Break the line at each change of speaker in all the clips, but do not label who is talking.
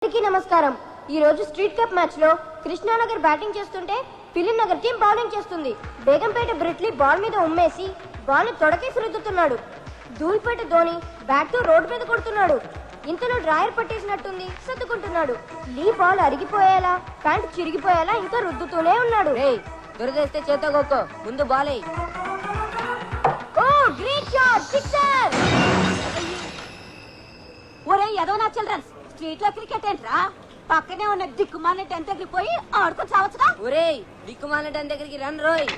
అందరికీ నమస్కారం. ఈ రోజు స్ట్రీట్ కప్ మ్యాచ్ లో కృష్ణానగర్ బ్యాటింగ్ చేస్తుంటే ఫిలిం నగర్ టీం బౌలింగ్ చేస్తుంది. బేగంపేట బ్రిట్లీ బాల్ మీద ఉమ్మేసి బాల్ ని తొడకేసి రుద్దుతున్నాడు. ధూల్పేట ధోని బ్యాట్ తో రోడ్డు మీద కొడుతున్నాడు. ఇంతలో డ్రాయర్ పట్టేసినట్టుంది, సర్దుకుంటున్నాడు. లీ బాల్ అరిగిపోయేలా, ప్యాంట్ చిరిగిపోయేలా ఇంకా రుద్దుతూనే ఉన్నాడు.
దొరికేస్తే చేతో గొక్కో, ముందు బాలే.
ఓ గ్రేట్ షాట్, సిక్సర్!
ఒరే ఎదవనా చిల్డ్రన్స్, స్ట్రీట్ లో క్రికెట్ ఏంట్రా? పక్కనే ఉన్న దిక్కుమాలిన టెంట్ దగ్గరికి పోయి ఆడుకొని చావచ్చుగా. ఒరే దిక్కుమాలిన టెంట్ దగ్గరికి రన్ రోయ్.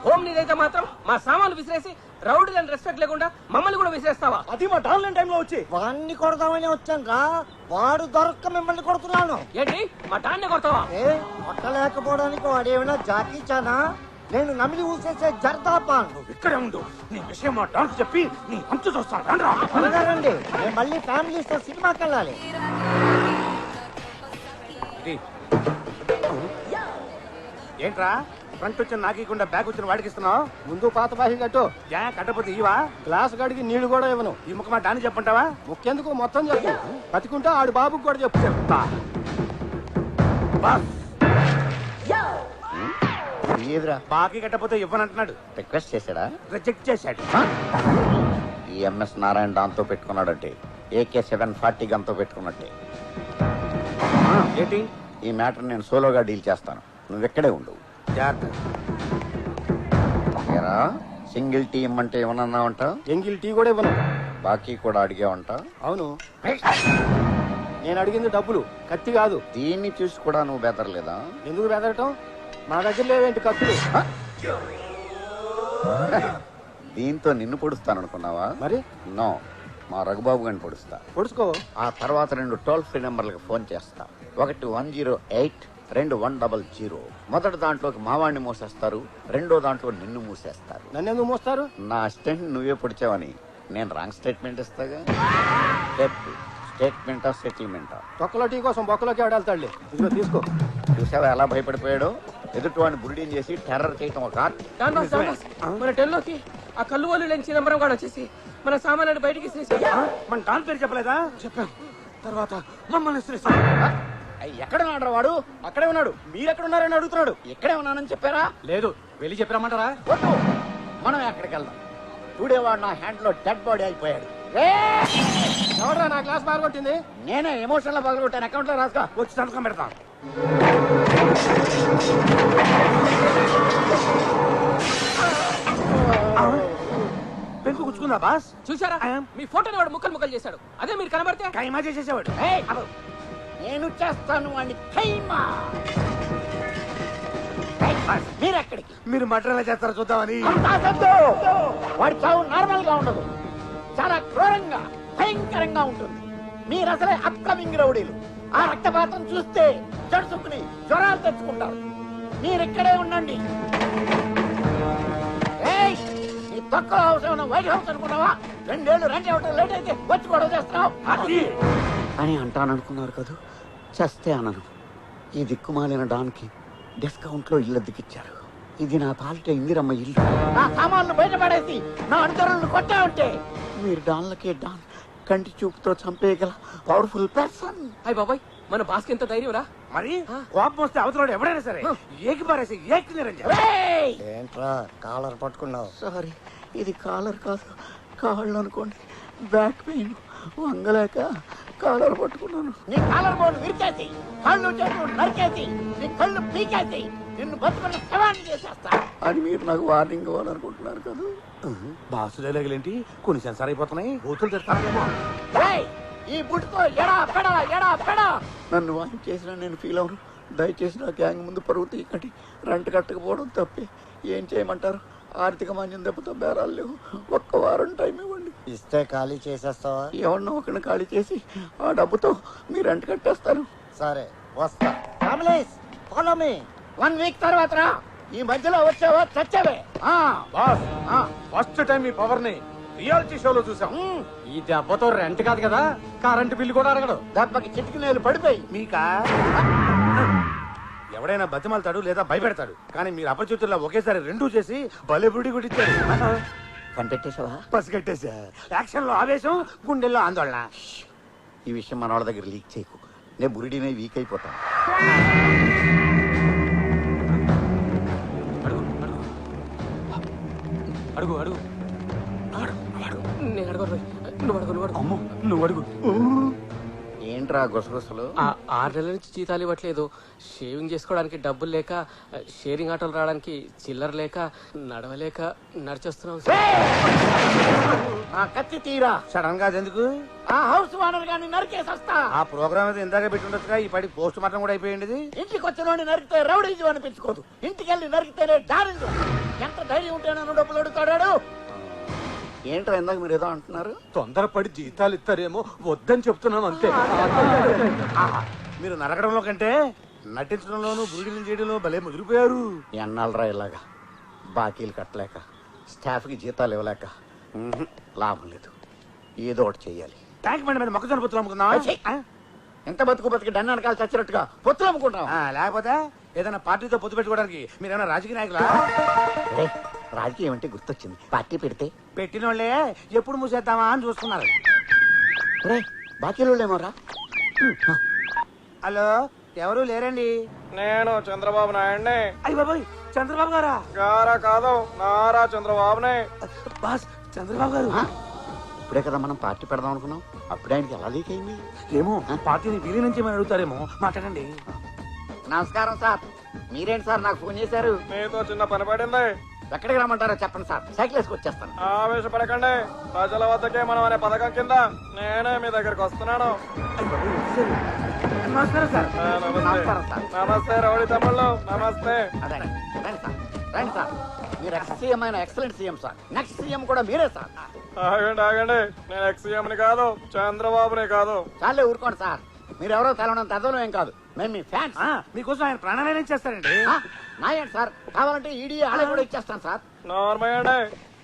హోమ్ నీదైతే మాత్రం మా సామాన్లు విసిరేసి రౌడీలను రెస్పెక్ట్ లేకుండా మమ్మల్ని కూడా విసిరేస్తావా?
అది మా డాన్లైన్ టైంలో వచ్చి వాడిని కొడదామని వచ్చాను రా. వాడు దొరక్క మిమ్మల్ని కొడుతున్నాను.
ఏంటి మా డాన్నే కొడతావా?
కొట్టలేకపోవడానికి వాడు ఏమైనా జాకీ చానా? నేను నమిలి ఊసేసే జర్దాపాన్.
ఇక్కడే ఉండు, నీ విషయం మా డాన్స్ చెప్పి నీ అంచు చూస్తాను.
రండి, నేను మళ్ళీ ఫ్యామిలీస్ తో సినిమాకి వెళ్ళాలి.
ఏంట్రా ఫ్రంట్ వచ్చిన నాకీకుండా బ్యాక్ వచ్చిన వాడికి ఇస్తున్నావు?
ముందు పాత బాహి కట్టు.
కట్టపోతే ఇవా
గ్లాస్ గడికి నీళ్లు కూడా ఇవ్వను.
ఈ ముఖ మా డాన్ని చెప్పంటావా?
ముఖ్యందుకు మొత్తం చెప్పు. బతికుంటే ఆడు బాబుకి కూడా చెప్పు.
చెప్తా.
ఏదిరా,
బాకీ కట్టపోతే ఇవ్వనంటున్నాడు.
రిక్వెస్ట్ చేశాడా?
రిజెక్ట్ చేశాడు.
ఈ ఎంఎస్ నారాయణ దాంతో పెట్టుకున్నాడంటే AK-740 గంతో పెట్టుకున్నట్టే.
ఏంటి?
ఈ మ్యాటర్ నేను సోలోగా డీల్ చేస్తాను, నువ్వు ఎక్కడే ఉండు.
జాగ్రత్త.
ఏరా, సింగిల్ టీ ఇమ్మంటే ఏమన్నా ఉంటావు?
ఎంగిల్ టీ కూడా ఇవ్వను.
బాకీ కూడా అడిగే ఉంటావు.
అవును, నేను అడిగింది డబ్బులు, కత్తి కాదు.
దీన్ని చూసి కూడా నువ్వు బెదరలేదా?
ఎందుకు బెదరటం? మా దగ్గర లేవేంటి కత్తులు?
దీంతో నిన్ను పొడుస్తాను అనుకున్నావా?
మరి
నో, మా రఘుబాబు గారిని పొడుస్తా.
పొడుచుకో.
ఆ తర్వాత 2 టోల్ ఫ్రీ నెంబర్లకు ఫోన్ చేస్తా. ఒకటి 108, 2 100. మొదటి దాంట్లోకి మావాణ్ణి మూసేస్తారు, రెండో దాంట్లో నిన్ను మూసేస్తారు.
నన్ను ఎందుకు మోస్తారు?
నా అసిస్టెంట్ నువ్వే పొడిచావని నేను రాంగ్ స్టేట్మెంట్ ఇస్తాగా. స్టేట్మెంటా సెటిల్మెంటా?
తొక్కలో టీ కోసం బొక్కలోకి ఆడేళ్తాడులే. ఇదిగో తీసుకో.
చూసావా ఎలా భయపడిపోయాడో? ఎదుటి వాడిని బురిడీని చేసి టెర్రర్ చేయటం ఒక ఆర్ట్.
మన టెన్లోకి ఆ కళ్ళు వాళ్ళు లేని చిదంబరం కూడా వచ్చేసి మన సామాన్లు బయటికి విసిరేసి
మన డాన్ పేరు చెప్పలేదా?
చెప్పాను.
తర్వాత మమ్మల్ని విసిరేశాడు.
ఎక్కడ ఉన్నాడు వాడు?
అక్కడే ఉన్నాడు. మీరెక్కడ ఉన్నారని అడుగుతున్నాడు.
ఎక్కడే ఉన్నానని చెప్పారా?
లేదు, వెళ్ళి చెప్పిరమ్మంటారా?
వద్దు, మనం ఎక్కడికి వెళ్దాం. టుడే వాడు నా హ్యాండ్ లో డెడ్ బాడీ అయిపోయాడు.
ఎవడరా నా క్లాస్ బాగా కొట్టింది?
నేనే ఎమోషన్ లో పగలగొట్టాను. అకౌంట్ లో రాసుకో.
వచ్చి సంతకం పెడతాం. పెంకు గుచ్చుకుందా బాస్?
చూసారా? మీ ఫోటోని వాడు ముక్కలు ముక్కలు చేశాడు. అదే మీరు కనబడితే
కైమా చేసేసేవాడు.
నేను చేస్తాను వాడిని ఖైమా. మీరెక్కడికి?
మీరు మటర్ ఎలా చేస్తారో చూద్దామని.
వాడి చావు నార్మల్ గా ఉండదు, చాలా క్రూరంగా భయంకరంగా ఉంటుంది. మీరు అసలే అప్కమింగ్ రౌడీలు. ఆ రక్తపాతం చూస్తే జడుసుకుని జ్వరాలు తెచ్చుకుంటారు. మీరిక్కడే ఉండండి. నీ తక్కువ హౌస్ ఏమన్నా వైట్ హౌస్ అనుకున్నావా? 2 ఏళ్ళు రెంట్ ఇవ్వటం లేట్ అయితే వచ్చి గొడవ చేస్తున్నావు అని అంటాననుకున్నారు కదా. చస్తే అనను. ఈ దిక్కుమాలిన డాన్కి డిస్కౌంట్ లో ఇల్లు దిక్కిచ్చారు. ఇది నా పాలిట ఇందిరమ్మ ఇల్లు. నా సామాన్లు బయటపడేసి నా అనుచరులను కొట్టా ఉంటే మీరు డాన్లకే డాన్ కంటి చూపుతో చంపేయగల పవర్ఫుల్ పర్సన్.
అయ్య బాబాయ్, మన బాస్కి ఎంత ధైర్యం రా.
మరి కోపం వస్తే అవతల ఎవడైనా సరే ఏకి పారేసి ఏకి నిరంజన్.
ఏంట్రా కాలర్ పట్టుకున్నావు?
సారీ, ఇది కాలర్ కాదు, కాళ్ళు అనుకోండి. బ్యాక్ పెయిన్ వంగలేక కాలర్ పట్టుకున్నాను. నీ కాలర్ బోర్డు విరిచేసి, కళ్ళు చేతులు నరికేసి, నీ కళ్ళు పీకేసి నిన్ను బతుకున్న శవాన్ని చేసేస్తా అని మీరు నాకు వార్నింగ్ ఇవ్వాలనుకుంటున్నారు కదా.
బాసులే లేగలేంటి కొన్ని సెన్సార్ అయిపోతున్నాయి. బూతులు తెస్తానేమో.
ఈ బుట్టుతో ఎడా పెడా నన్ను వాయిన్ చేసినా నేను ఫీల్ అవను. దయచేసి నా గ్యాంగ్ ముందు పరువు తీయకండి. రెంట్ కట్టకపోవడం తప్పే. ఏం చేయమంటారు? ఆర్థిక మాన్యం దెబ్బతో బేరాలు లేవు. 1 వారం టైం ఇవ్వండి.
ఇస్తే ఖాళీ చేసేస్తావా?
ఎవరినో ఒకరిని ఖాళీ చేసి ఆ డబ్బుతో మీరు రెంట్ కట్టేస్తారు.
సరే, వస్తా. Families follow me.
1 వీక్ తర్వాత రా. ఈ మధ్యలో వచ్చావా చచ్చావే.
బాస్ ఫస్ట్ టైం మీ పవర్ ని రియాలిటీ షోలో చూసాం.
ఈ దెబ్బతో రెంట్ కాదు కదా, కరెంటు బిల్లు కూడా అడగడు.
దెబ్బకి చిటికి నేలు పడిపోయి.
మీకా ఎవడైనా బతిమాలతాడు లేదా భయపెడతాడు, కానీ మీరు అపరిచితుల్లో ఒకేసారి రెండూ చేసి బలెబుడి కొట్టించారు.
కనిపెట్టేశావా?
పసిగట్టేశా. యాక్షన్ లో ఆవేశం, గుండెల్లో ఆందోళన.
ఈ విషయం మన వాళ్ళ దగ్గర లీక్ చేయకు. నేను బురిడినే వీక్ అయిపోతాను.
అడుగు అడుగు
నేను అడగను రోయ్. నువ్వు అడుగు నువ్వు అడుగు.
అమ్ము నువ్వు అడుగు.
ఏంట్రా గుసగుసలు?
6 నెలల నుంచి జీతాలు ఇవ్వట్లేదు. షేవింగ్ చేసుకోవడానికి డబ్బులు లేక, షేరింగ్ ఆటోలు రావడానికి చిల్లర లేక, నడవలేక నడిచొస్తున్నాం సార్.
నా కత్తి తీరా.
సడన్ గా ఎందుకు?
ఆ హౌస్ ఓనర్ గాని నరికేసొస్తా.
ఆ ప్రోగ్రామ్ అయితే ఇందాక పెట్టుండొచ్చుగా. ఈ పాటి పోస్ట్ మార్టం కూడా అయిపోయింది.
ఇంటికి వచ్చినోడిని నరికితే రౌడీజం అనిపించుకోదు. ఇంటికి వెళ్ళి నరికితేనే డారింజం. ఎంత ధైర్యం ఉంటే నన్ను డబ్బులు అడుగుతాడాడు. ఏంట్రా ఇందాక మీరు ఏదో అంటున్నారు?
తొందరపడి జీతాలు ఇస్తారేమో వద్దని చెప్తున్నాను అంతే.
మీరు నరకడంలో కంటే నటించడంలోనూ బుడిని చేయడంలో భలే ముదిరిపోయారు.
ఎన్నాళ్ళరా ఇలాగా బాకీలు కట్టలేక, స్టాఫ్కి జీతాలు ఇవ్వలేక లాభం లేదు. ఏదో ఒకటి చెయ్యాలి.
ట్యాంక్ బండి మీద మొక్కజొన్న పొత్తులు అమ్ముకుందామా?
ఎంత బతుకు బతికి డన్న వెనకాల చచ్చినట్టుగా పొత్తులు అమ్ముకుంటాం.
లేకపోతే ఏదైనా పార్టీతో పొత్తు పెట్టుకోవడానికి మీరేమైనా రాజకీయ నాయకులా?
రాజకీయం అంటే గుర్తొచ్చింది. పార్టీ పెడితే
పెట్టిన వాళ్ళే ఎప్పుడు మూసేద్దామా అని చూస్తున్నారు.
బాకీలు ఏమోరా.
హలో, ఎవరు లేరండి?
నేను చంద్రబాబు నాయుడిని.
అయ్య బాబాయ్, చంద్రబాబు గారా?
గారా కాదు, నారా చంద్రబాబునే.
బాస్, చంద్రబాబు గారు.
ఇప్పుడే కదా మనం పార్టీ పెడదాం అనుకున్నాం. అప్పుడే ఆయనకి ఎలా లీక్ అయింది?
ఏమో, పార్టీని వీరి నుంచి ఏమైనా అడుగుతారేమో. మాట్లాడండి.
నమస్కారం సార్. మీరేంటి సార్ నాకు ఫోన్ చేశారు?
మీతో చిన్న పని పడింది.
ఎక్కడికి రమ్మంటారో చెప్పండి సార్. సైకిల్ వేసుకొచ్చేస్తాను.
ఆవేశపడకండి. ప్రజల వద్దకే మనం అనే పథకం కింద నేనే మీ దగ్గరికి వస్తున్నాను.
నమస్కారం సార్.
నమస్తే.
నమస్కారం సార్.
నమస్తే రౌడీ తమ్ముళ్ళు, నమస్తే.
అదే రండి సార్, రండి సార్. మీరు ఎక్స్ సీఎం అయిన excellent CM sir. Next CM కూడా మీరే సార్.
ఆగండి ఆగండి, నేను ఎక్స్ఎంని కాదు, చంద్రబాబుని కాదు.
చాలే ఊరుకోండి సార్. మీరెవరో తెలవనంత అదనం ఏం కాదు. మేము మీ ఫ్యాన్స్.
మీకోసం ఆయన ప్రాణాలయం చేస్తారండి.
నాయండి సార్. కావాలంటే ఈడీ ఆలయ కూడా ఇచ్చేస్తాను సార్.
నార్మల్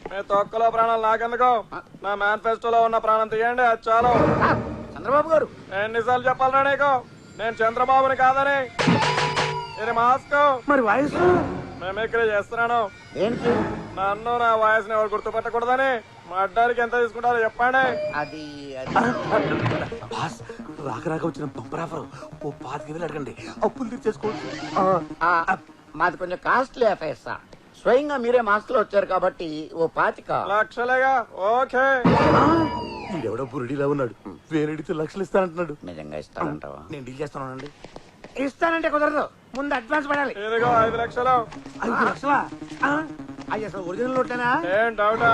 మీ తొక్కలో ప్రాణాలు నాకెందుకు? నా మేనిఫెస్టోలో ఉన్న ప్రాణం తీయండి, అది చాలు.
సార్, చంద్రబాబు గారు.
ఎన్నిసార్లు చెప్పాలరా నీకు నేను చంద్రబాబుని కాదని? ఇది మాస్క్.
మరి వాయిస్
మిమిక్రీ చేస్తున్నాను.
దేనికి?
నన్ను నా వాయిస్ ని ఎవరు గుర్తుపెట్టకూడదని. మా అడ్డానికి ఎంత తీసుకుంటారో చెప్పండి.
అది
బాస్, రాక రాక వచ్చిన బంపరాఫర్. ఓ 5,000 అడగండి, అప్పులు తీర్చేసుకోవచ్చు.
మాది కొంచెం కాస్ట్లీ అఫైర్ సార్. స్వయంగా మీరే మాస్క్ లో వచ్చారు కాబట్టి ఓ 25
లక్షలేగా. ఓకే.
ఈడెవడో బురుడిలా ఉన్నాడు. వేరెడితే లక్షలు ఇస్తానంటున్నాడు.
నిజంగా ఇస్తానంటావా?
నేను డీల్ చేస్తానండి. ఇస్తానంటే కుదరదు, ముందు అడ్వాన్స్ పడాలి.
ఇదిగో 5 లక్షలు.
5 లక్షలా? అయ్యి అసలు ఒరిజినల్ నోటేనా?
ఏం డౌటా?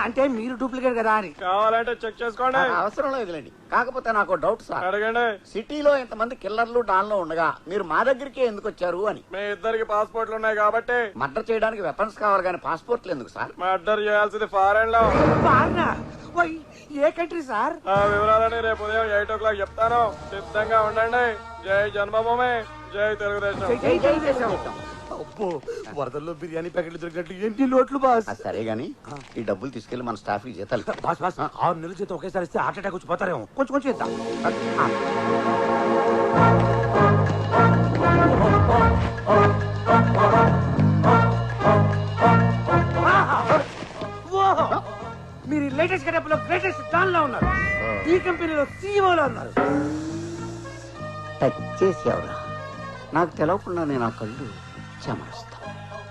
అంటే మీరు డూప్లికేట్ కదా అని.
కావాలంటే చెక్ చేసుకోండి.
అవసరం లేదులేండి. కాకపోతే నాకు డౌట్ సార్.
అడగండి.
సిటీలో ఇంతమంది కిల్లర్లు డాన్లో ఉండగా మీరు మా దగ్గరికి ఎందుకు వచ్చారు అని.
మీ ఇద్దరికి పాస్పోర్ట్లు ఉన్నాయి కాబట్టి.
మర్డర్ చేయడానికి వెపన్స్ కావాలి కానీ పాస్పోర్ట్లు ఎందుకు సార్?
మర్డర్ చేయాల్సింది ఫారెన్ లో.
ఏ కంట్రీ సార్?
ఆ వివరాలని రేపు ఉదయం 8 o'clock చెప్తాను. సిద్ధంగా ఉండండి. జై జన్మభూమి, జై తెలుగుదేశం.
అబ్బో, వరదల్లో బిర్యానీ ప్యాకెట్లు దొరికినట్లు ఎన్ని నోట్లు బాస్.
అది సరే గాని ఈ డబ్బులు తీసుకెళ్లి మన స్టాఫ్ కి జీతాలు.
బాస్ బాస్, 6 నెలల జీతం ఒకేసారి ఇస్తే హార్ట్ అటాక్ వచ్చి పోతారేమో. కొంచెం కొంచెం ఇద్దాం. మీరు లేటెస్ట్ గెటప్ లో గ్రేటెస్ట్ డాన్ లో ఉన్నారు. ఈ కంపెనీలో సీఈఓ లో ఉన్నారు.
టచ్ చేసేవరా? నాకు తెలవకుండా నేను ఆ కళ్ళు చెమరుస్తా.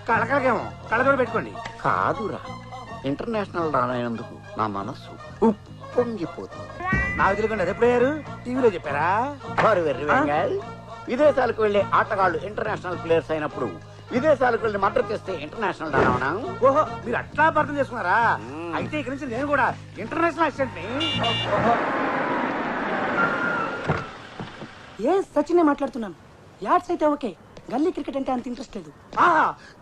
కళకళకేమో కళ్ళజోడు పెట్టుకోండి.
కాదురా, ఇంటర్నేషనల్ రానైనందుకు నా మనస్సు ఉప్పొంగిపోతుంది.
నాకు తెలియకుండా అది ఎప్పుడయ్యారు? టీవీలో చెప్పారా?
వారు వెర్రి వెంగాయ్. విదేశాలకు వెళ్లే ఆటగాళ్లు ఇంటర్నేషనల్ ప్లేయర్స్ అయినప్పుడు విదేశాలకు వెళ్లి మర్డర్ చేస్తే ఇంటర్నేషనల్ డానా?
ఓహో, మీరు అట్లా అర్థం చేసుకున్నారా? అయితే ఇక్కడి నుంచి నేను కూడా ఇంటర్నేషనల్ అసిస్టెంట్ ని.
ఏ సచిన్ మాట్లాడుతున్నాను. యాడ్స్ అయితే ఓకే, గల్లీ క్రికెట్ అంటే అంత ఇంట్రెస్ట్ లేదు.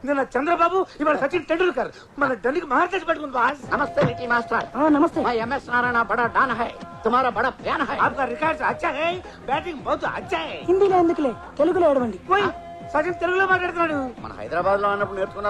నిన్న చంద్రబాబు, ఇవాళ సచిన్ టెండూల్కర్. మన ఢిల్లీకి మహారాజ్ పట్టుకుంది బాస్.
నమస్తే లిటిల్ మాస్టర్.
నమస్తే.
मैं MS नारायण बड़ा डान है, तुम्हारा बड़ा फैन है.
आपका रिकॉर्ड अच्छा है, बैटिंग बहुत अच्छा है.
హిందీలో ఎందుకులే, తెలుగులో ఏడవండి.
कोई
సచిన్ తెలుగులో మాట్లాడుతున్నాడు. మన హైదరాబాద్ లో అన్నప్పుడు నేర్చుకున్నారు